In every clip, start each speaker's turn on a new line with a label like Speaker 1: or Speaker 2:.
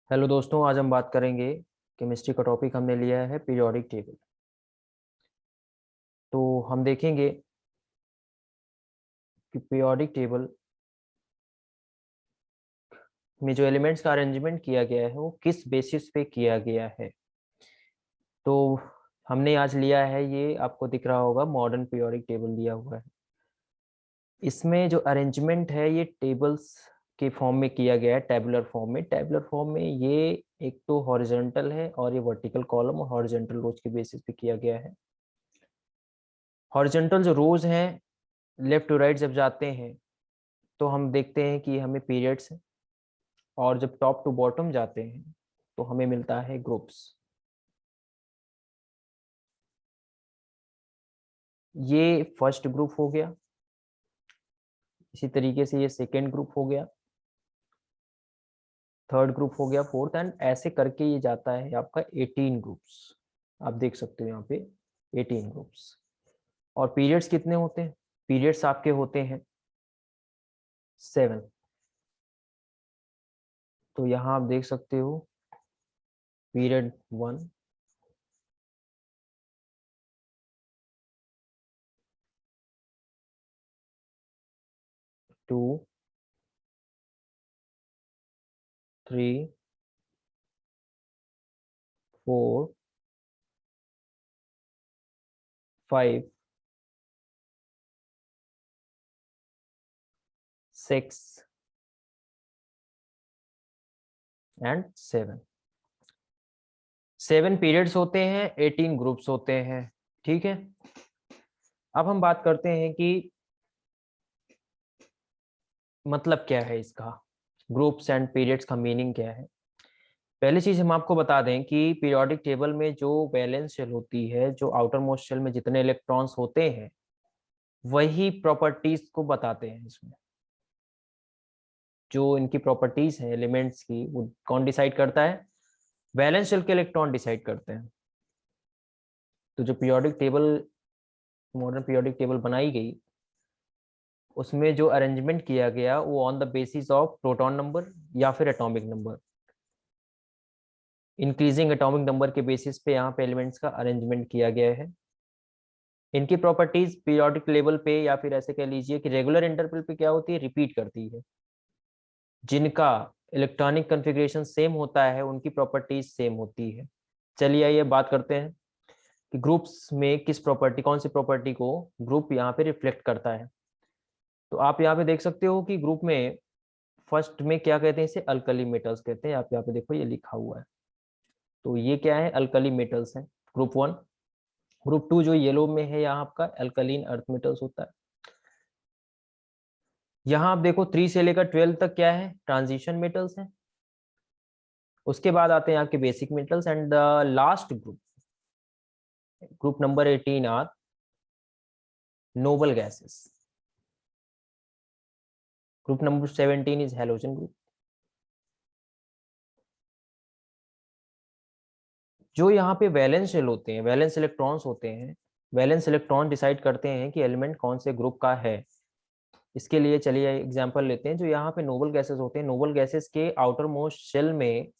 Speaker 1: Hello दोस्तों, आज हम बात करेंगे केमिस्ट्री का टॉपिक हमने लिया है पीरियोडिक टेबल। तो हम देखेंगे कि पीरियोडिक टेबल में जो एलिमेंट्स का अरेंजमेंट किया गया है वो किस बेसिस पे किया गया है। तो हमने आज लिया है, ये आपको दिख रहा होगा, मॉडर्न पीरियोडिक टेबल दिया हुआ है। इसमें जो अरेंजमेंट है ये टेबल्स के फॉर्म में किया गया है, टेबुलर फॉर्म में। टेबुलर फॉर्म में ये एक तो हॉरिजॉन्टल है और ये वर्टिकल कॉलम और हॉरिजॉन्टल रोज के बेसिस पे किया गया है। हॉरिजॉन्टल जो रोज हैं लेफ्ट टू राइट जब जाते हैं तो हम देखते हैं कि हमें पीरियड्स हैं, और जब टॉप टू बॉटम जाते हैं तो हमें मिलता है ग्रुप्स। ये फर्स्ट ग्रुप हो गया, इसी तरीके से ये सेकेंड ग्रुप हो गया, थर्ड ग्रुप हो गया, फोर्थ, एंड ऐसे करके ये जाता है आपका 18 ग्रुप्स। आप देख सकते हो यहाँ पे 18 ग्रुप्स। और पीरियड्स कितने होते हैं? पीरियड्स आपके होते हैं 7। तो यहाँ आप देख सकते हो पीरियड 1, 2, 3, 4, 5, 6 एंड 7। 7 पीरियड्स होते हैं, 18 ग्रुप्स होते हैं। ठीक है, अब हम बात करते हैं कि मतलब क्या है इसका, ग्रुप्स एंड पीरियड्स का मीनिंग क्या है। पहली चीज हम आपको बता दें कि पीरियोडिक टेबल में जो वैलेंस शेल होती है, जो आउटर मोस्ट शेल में जितने इलेक्ट्रॉन्स होते हैं वही प्रॉपर्टीज को बताते हैं। इसमें जो इनकी प्रॉपर्टीज हैं एलिमेंट्स की, वो कौन डिसाइड करता है? वैलेंस शेल के इलेक्ट्रॉन डिसाइड करते हैं। तो जो periodic table, modern periodic table बनाई गई, उसमें जो अरेंजमेंट किया गया वो on the basis of proton number या फिर atomic number, increasing atomic number के बेसिस पे यहाँ पे एलिमेंट्स का अरेंजमेंट किया गया है। इनकी प्रॉपर्टीज पीरियोडिक लेवल पे या फिर ऐसे कह लीजिए कि रेगुलर इंटरवल पे क्या होती है, रिपीट करती है। जिनका इलेक्ट्रॉनिक कॉन्फ़िगरेशन सेम होता है उनकी प्रॉपर्टीज सेम होती है। चलिए आइए बात करते हैं कि ग्रुप्स में किस प्रॉपर्टी, कौन सी प्रॉपर्टी को ग्रुप यहाँ पे रिफ्लेक्ट करता है। तो आप यहाँ पे देख सकते हो कि ग्रुप में फर्स्ट में क्या कहते हैं, इसे अल्कली मेटल्स कहते हैं। आप यहाँ पे देखो ये लिखा हुआ है। तो ये क्या है? अल्कली मेटल्स हैं, ग्रुप 1। ग्रुप 2 जो येलो में है यहाँ आपका अल्कलीन अर्थ मेटल्स होता है। यहाँ आप देखो 3 से लेकर 12 तक क्या है? ट्रांजिशन मेटल्स हैं। उसके बाद आते हैं आपके basic metals, and the last group, group number 18 are noble gases. Group number 17 is halogen group. जो यहाँ पे वैलेंस शेल होते हैं, वैलेंस इलेक्ट्रॉन्स होते हैं, वैलेंस इलेक्ट्रॉन डिसाइड करते हैं कि एलिमेंट कौन से ग्रुप का है। इसके लिए चलिए एग्जांपल लेते हैं। जो यहाँ पे नोबल गैसेस होते हैं, नोबल गैसेस के आउटर मोस्ट शेल में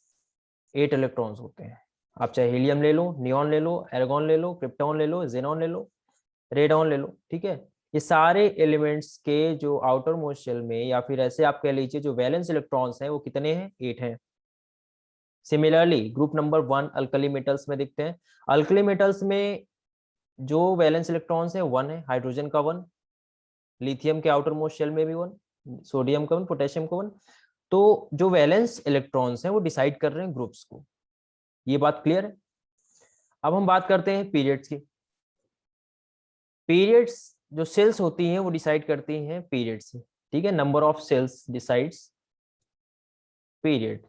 Speaker 1: 8 इलेक्ट्रॉन्स होते हैं। आप चाहे हीलियम ले लो, नियॉन ले लो, एर्गॉन ले लो, क्रिप्टॉन ले लो, जेनॉन ले लो, रेडॉन ले लो। ठीक है, ये सारे एलिमेंट्स के जो आउटर मोस्ट शेल में, या फिर ऐसे आप कह लीजिए जो वैलेंस इलेक्ट्रॉन्स हैं वो कितने हैं? 8 हैं। Similarly group number 1 alkali metals में दिखते हैं। अल्कली मेटल्स में जो वैलेंस इलेक्ट्रॉन्स है 1 है, हाइड्रोजन का 1, लिथियम के आउटर मोस्ट शेल में भी 1, सोडियम का 1, पोटेशियम का 1। तो जो वैलेंस इलेक्ट्रॉन्स हैं वो डिसाइड कर रहे हैं ग्रुप्स को। ये बात क्लियर है? अब हम बात करते हैं पीरियड्स की। पीरियड्स जो सेल्स होती हैं वो डिसाइड करती हैं पीरियड्स। ठीक है, number of cells decides period.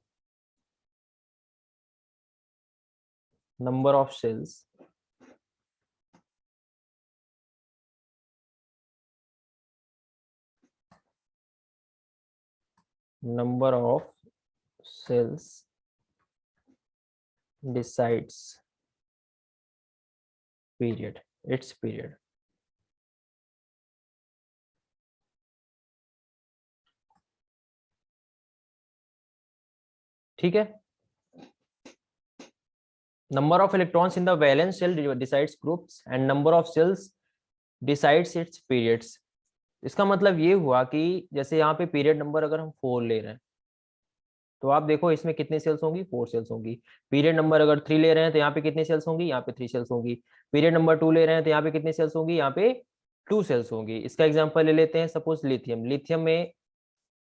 Speaker 1: Number of cells number of cells decides period, its period। ठीक है, number of electrons in the valence shell decides groups and number of shells decides its periods. इसका मतलब ये हुआ कि जैसे यहाँ पे पीरियड नंबर अगर हम 4 ले रहे हैं तो आप देखो इसमें कितनी सेल्स होंगी, 4 सेल्स होंगी। पीरियड नंबर अगर 3 ले रहे हैं तो यहाँ पे कितनी सेल्स होंगी, यहाँ पे 3 सेल्स होंगी। पीरियड नंबर 2 ले रहे हैं तो यहाँ पे कितनी सेल्स होंगी, यहाँ पे 2 सेल्स होंगी। इसका एग्जांपल ले लेते हैं, सपोज लिथियम। लिथियम में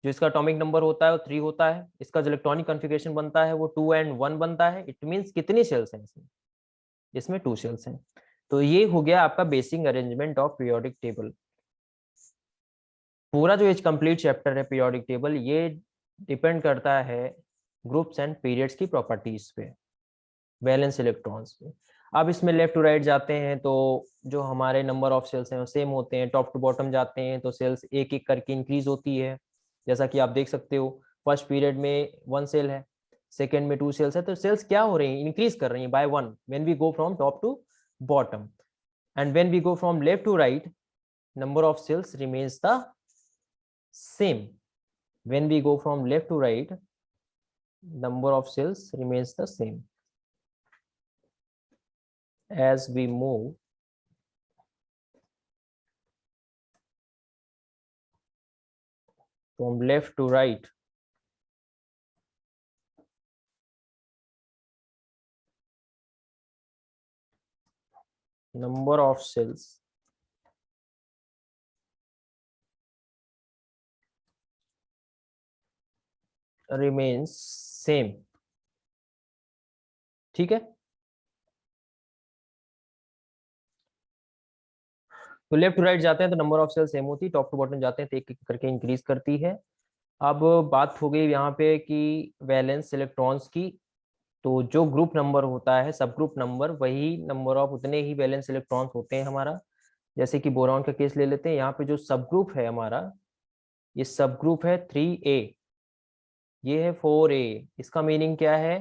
Speaker 1: जो इसका एटॉमिक नंबर होता है वो 3 होता है, इसका जो इलेक्ट्रॉनिक कॉन्फ़िगरेशन बनता है वो 2 एंड 1 बनता है। इट मीन्स कितनी सेल्स हैं इसमें, इसमें 2 सेल्स हैं। तो ये हो गया आपका basic arrangement of periodic table. पूरा जो इस कंप्लीट चैप्टर है पीरियोडिक टेबल, ये डिपेंड करता है ग्रुप्स एंड पीरियड्स की प्रॉपर्टीज पे, वैलेंस इलेक्ट्रॉन्स पे। अब इसमें लेफ्ट टू राइट जाते हैं तो जो हमारे नंबर ऑफ सेल्स हैं वो सेम होते हैं। टॉप टू बॉटम जाते हैं तो सेल्स एक एक करके इंक्रीज होती है, जैसा कि आप देख सकते हो। फर्स्ट पीरियड में 1 सेल है, सेकेंड में 2 सेल्स है, तो सेल्स क्या हो रही हैं, इंक्रीज कर रही हैं by 1 when we go from top to bottom. And when we go from left to right, number of cells remains the same. When we go from left to right, number of cells remains the same. As we move from left to right, number of cells remains same. ठीक है, तो left to right जाते हैं तो number of sales same होती है, top to bottom जाते हैं तो एक एक करके इंक्रीज करती है। अब बात हो गई यहाँ पे कि वैलेंस इलेक्ट्रॉन्स की। तो जो ग्रुप नंबर होता है, सब ग्रुप नंबर, वही नंबर ऑफ उतने ही वैलेंस इलेक्ट्रॉन्स होते हैं हमारा। जैसे कि बोरॉन का केस ले लेते हैं, यहाँ पे जो सब ग्रुप है हमारा, ये सब ग्रुप है 3A, ये है 4A। इसका मीनिंग क्या है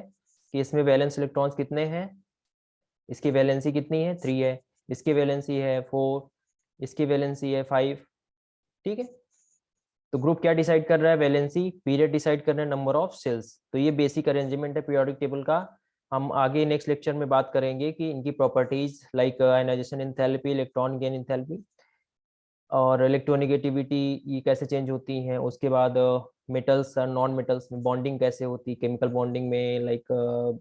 Speaker 1: कि इसमें वैलेंस इलेक्ट्रॉन्स कितने हैं, इसकी वैलेंसी कितनी है, 3 है, इसकी वैलेंसी है 4, इसकी वैलेंसी है 5। ठीक है, तो ग्रुप क्या डिसाइड कर रहा है, वैलेंसी। पीरियड डिसाइड कर रहा है नंबर ऑफ सेल्स। तो ये बेसिक अरेंजमेंट है पीरियोडिक टेबल का। हम आगे नेक्स्ट लेक्चर में बात करेंगे कि इनकी properties like ionisation enthalpy, electron gain enthalpy, और इलेक्ट्रोनेगेटिविटी ये कैसे चेंज होती हैं। उसके बाद मेटल्स और नॉन मेटल्स में बॉन्डिंग कैसे होती है, केमिकल बॉन्डिंग में लाइक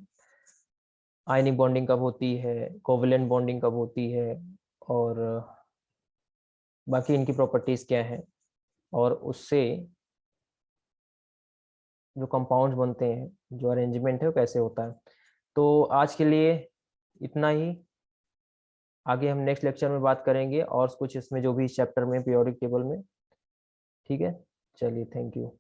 Speaker 1: आयनिक बॉन्डिंग कब होती है, कोवलेंट बॉन्डिंग कब होती है, और बाकी इनकी प्रॉपर्टीज क्या है, और उससे जो कंपाउंड्स बनते हैं, जो अरेंजमेंट है वो कैसे होता है। तो आज के लिए इतना ही। आगे हम नेक्स्ट लेक्चर में बात करेंगे और कुछ इसमें जो भी इस चैप्टर में पीरियोडिक टेबल में। ठीक है, चलिए, थैंक यू।